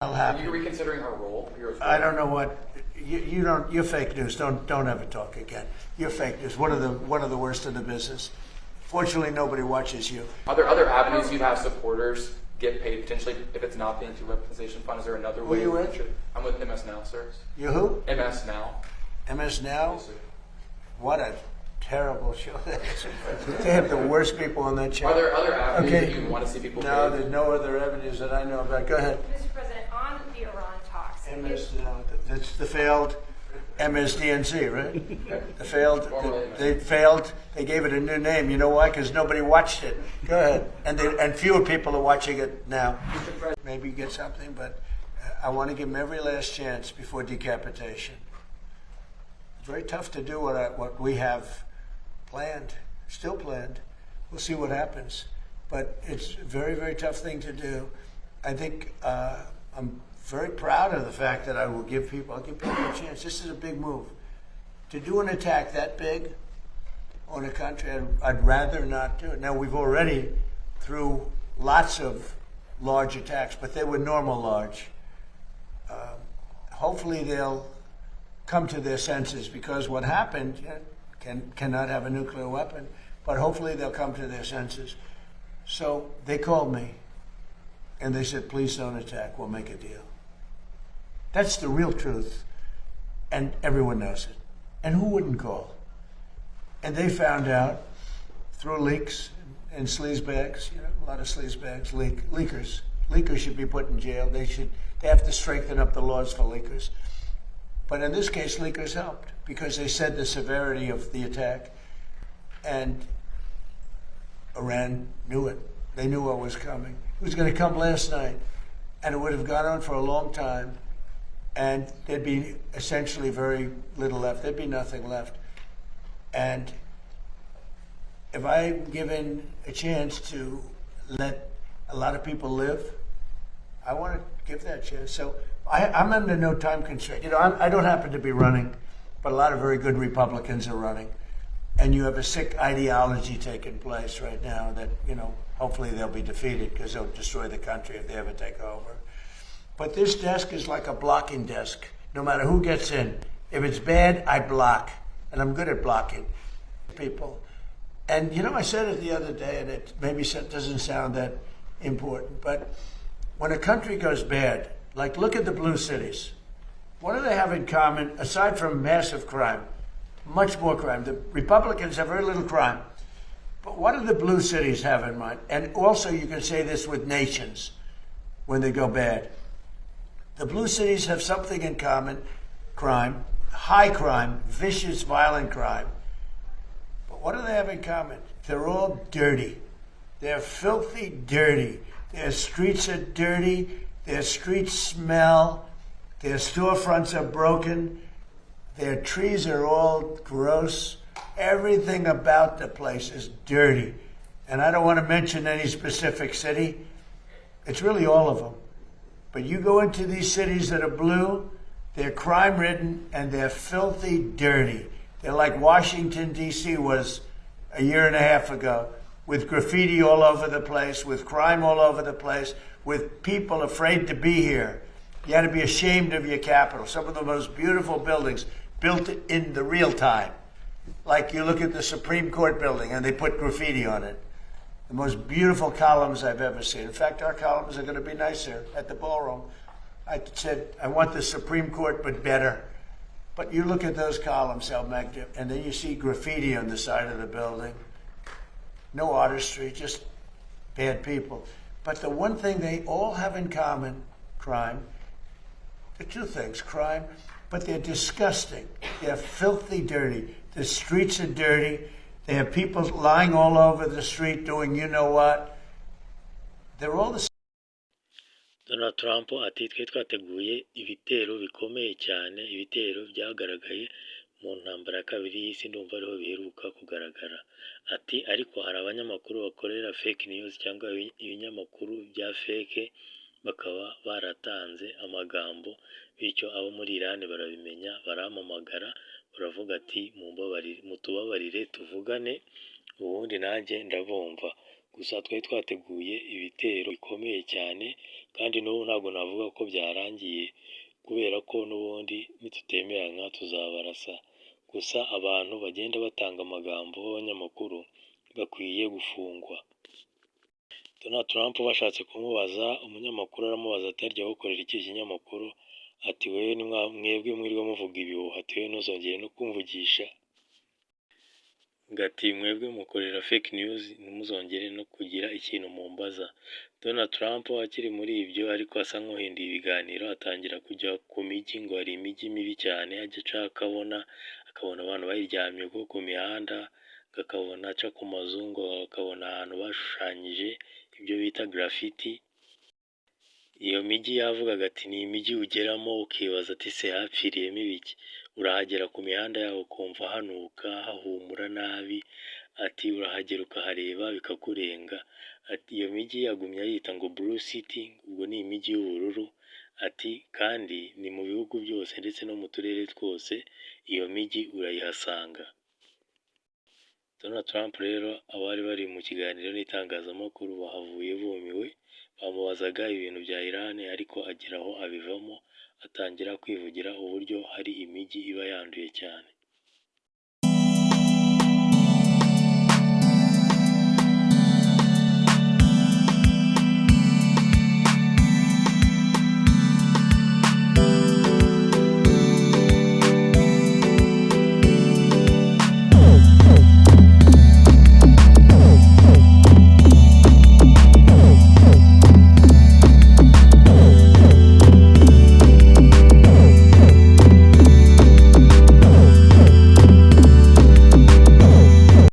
I'll Are you reconsidering her role? I don't know what you don't. You're fake news. Don't ever talk again. You're fake news. One of the worst in the business. Fortunately, nobody watches you. Are there other avenues you'd have supporters get paid potentially if it's not the anti-weaponization fund? Is there another way? Who are you with? I'm with MS Now, sir. You who? MS Now. MS Now. Yes, sir. What a terrible show that is. They have the worst people on that show. Are there other avenues that you want to see people No, paid? there's no other avenues that I know about. Go ahead. Mr. President, on the Iran talks. MS Now. That's the failed MSDNC, right? The failed. They failed. They gave it a new name. You know why? Because nobody watched it. Go ahead. And fewer people are watching it now. Maybe you get something, but I want to give them every last chance before decapitation. It's very tough to do what we have planned, still planned. We'll see what happens. But it's a very, very tough thing to do. I think I'm very proud of the fact that I'll give people a chance. This is a big move. To do an attack that big on a country, I'd rather not do it. Now, we've already, through lots of large attacks, but they were normal large. Hopefully they'll come to their senses, because what happened cannot have a nuclear weapon, but hopefully they'll come to their senses. So they called me and they said, please don't attack, we'll make a deal. That's the real truth, and everyone knows it. And who wouldn't call? And they found out through leaks and sleazebags, a lot of sleazebags, leakers. Leakers should be put in jail. They have to strengthen up the laws for leakers. But in this case, leakers helped because they said the severity of the attack, and Iran knew it. They knew what was coming. It was going to come last night, and it would have gone on for a long time, and there'd be essentially very little left. There'd be nothing left. And if I'm given a chance to let a lot of people live, I want to give that chance. So I'm under no time constraint. I don't happen to be running, but a lot of very good Republicans are running. And you have a sick ideology taking place right now that, hopefully they'll be defeated because they'll destroy the country if they ever take over. But this desk is like a blocking desk. No matter who gets in. If it's bad, I block. And I'm good at blocking people. And, I said it the other day, and it maybe doesn't sound that important, but when a country goes bad, like look at the blue cities. What do they have in common, aside from massive crime? Much more crime. The Republicans have very little crime. But what do the blue cities have in mind? And also you can say this with nations when they go bad. The blue cities have something in common: crime, high crime, vicious, violent crime. But what do they have in common? They're all dirty. They're filthy dirty. Their streets are dirty. Their streets smell. Their storefronts are broken. Their trees are all gross. Everything about the place is dirty. And I don't want to mention any specific city. It's really all of them. But you go into these cities that are blue, they're crime-ridden and they're filthy dirty. They're like Washington, D.C. was a year and a half ago, with graffiti all over the place, with crime all over the place, with people afraid to be here. You had to be ashamed of your capital. Some of the most beautiful buildings built in the real time. Like you look at the Supreme Court building and they put graffiti on it. The most beautiful columns I've ever seen. In fact, our columns are going to be nicer at the ballroom. I said, I want the Supreme Court, but better. But you look at those columns, how magnificent, and then you see graffiti on the side of the building. No artistry, just bad people. But the one thing they all have in common, crime, the two things, crime, but they're disgusting. They're filthy dirty. The streets are dirty. They have people lying all over the street doing you-know-what. They're all the same. Donald Trump ati twe twateguye ibitero bikomeye cyane, ibitero byagaragaye mu ntambara ya kabiri y'isi, ndumva ariho biheruka kugaragara. Ati ariko hari abanyamakuru bakorera fake news cyangwa ibinyamakuru bya fake, bakaba baratanze amagambo, bityo abo muri Iran barabimenya, barampamagara, baravuga ati mutubabarire tuvugane, ubundi nanjye ndabumva. gusa twari twateguye ibitero bikomeye cyane kandi n'ubu ntabwo navuga ko byarangiye kubera ko n'ubundi nitutemeranywa tuzabarasa. Gusa abantu bagenda batanga amagambo b'abanyamakuru bakwiye gufungwa. Donald Trump bashatse kumubaza, umunyamakuru aramubaza ati harya gukorera iki kinyamakuru? Ati wewe ni mwebwe mwirirwa muvuga ibihuha, ati wewe ntuzongere no kumvugisha. Ngati mwebwe mukorera fake news, ntimuzongere no kugira ikintu mumbaza. Donald Trump akiri muri ibyo ariko asa nk'uhinduye ibiganiro, atangira kujya ku mijyi ngo hari imijyi mibi cyane ajya aca akabona abantu bayiryamye ku mihanda, akabona aca ku mazu ngo akabona ahantu bashushanyije ibyo bita graffiti. Iyo mijyi yavugaga ati ni imijyi ugeramo ukibaza ati se hapfiriyemo ibiki? Urahagera ku mihanda yaho ukumva hanuka, hahumura nabi, ati urahagera ukahareba bikakurenga. Ati iyo mijyi yagumye ayita ngo Blue City, ubwo ni imijyi y'ubururu. Ati kandi ni mu bihugu byose ndetse no mu turere twose iyo mijyi urayihasanga. Donald Trump rero abari bari mu kiganiro n'itangazamakuru bahavuye bumiwe, bamubazaga ibintu bya Iran ariko agira aho abivamo, atangira kwivugira uburyo hari imijyi iba yanduye cyane.